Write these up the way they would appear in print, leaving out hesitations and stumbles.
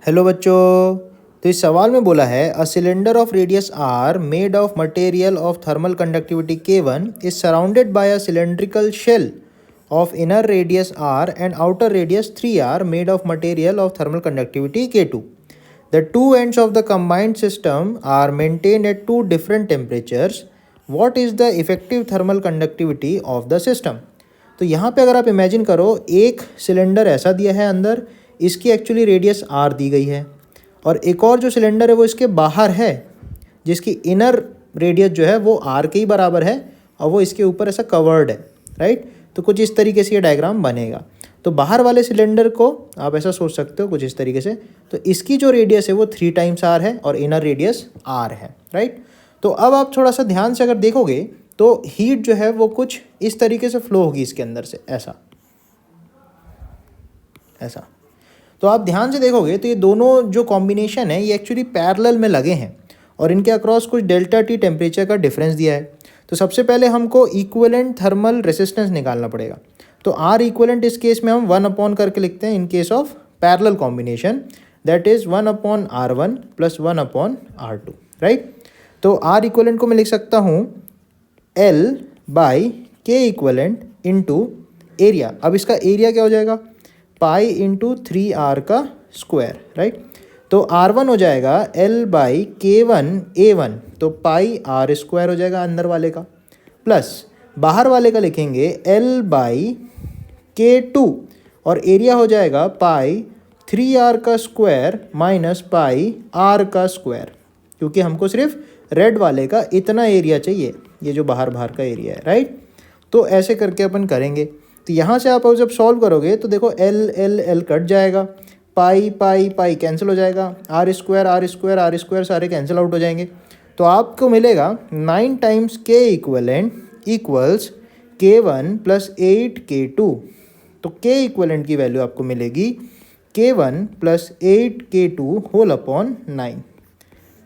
Hello बच्चों। तो इस सवाल में बोला है a cylinder of radius R made of material of thermal conductivity K1 is surrounded by a cylindrical shell of inner radius R and outer radius 3R made of material of thermal conductivity K2. The two ends of the combined system are maintained at two different temperatures. What is the effective thermal conductivity of the system? तो यहाँ पे अगर आप imagine करो एक cylinder ऐसा दिया है अंदर, इसकी एक्चुअली रेडियस आर दी गई है और एक और जो सिलेंडर है वो इसके बाहर है जिसकी इनर रेडियस जो है वो आर के ही बराबर है और वो इसके ऊपर ऐसा कवर्ड है, राइट। तो कुछ इस तरीके से ये डायग्राम बनेगा। तो बाहर वाले सिलेंडर को आप ऐसा सोच सकते हो कुछ इस तरीके से, तो इसकी जो रेडियस है वो 3 टाइम्स आर है और इनर रेडियस आर है, राइट। तो अब आप थोड़ा सा ध्यान से अगर देखोगे तो हीट जो है वो कुछ इस तरीके से फ्लो होगी इसके अंदर से, ऐसा ऐसा। तो आप ध्यान से देखोगे तो ये दोनों जो कॉम्बिनेशन है ये एक्चुअली पैरेलल में लगे हैं और इनके अक्रॉस कुछ डेल्टा टी टेम्परेचर का डिफरेंस दिया है। तो सबसे पहले हमको इक्विवेलेंट थर्मल रेसिस्टेंस निकालना पड़ेगा। तो आर इक्विवेलेंट इस केस में हम 1 करके लिखते हैं in case of parallel combination, that is 1/R1 + 1/R2, right. तो आर इक्विवेलेंट को मैं लिख सकता हूँ L/K इक्विवेलेंट इंटू एरिया। अब इसका एरिया क्या हो जाएगा, पाई इंटू 3R का स्क्वायर, राइट। तो R1 हो जाएगा L/K1A1, तो पाई R स्क्वायर हो जाएगा अंदर वाले का, प्लस बाहर वाले का लिखेंगे L/K2 और एरिया हो जाएगा पाई 3R का स्क्वायर माइनस पाई R का स्क्वायर, क्योंकि हमको सिर्फ रेड वाले का इतना एरिया चाहिए, ये जो बाहर बाहर का एरिया है, राइट। तो ऐसे करके अपन करेंगे। तो यहाँ से आप जब सॉल्व करोगे तो देखो L L L कट जाएगा, पाई पाई पाई कैंसिल हो जाएगा, R square R square R square सारे कैंसिल आउट हो जाएंगे। तो आपको मिलेगा 9 times K equivalent equals K1 + 8 K2। तो K इक्वलेंट की वैल्यू आपको मिलेगी K1 + 8 K2 होल अपॉन 9।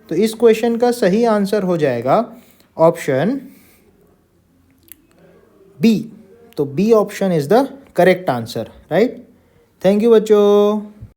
तो इस क्वेश्चन का सही आंसर हो जाएगा ऑप्शन बी। तो B option is the correct answer, right. Thank you बच्चों।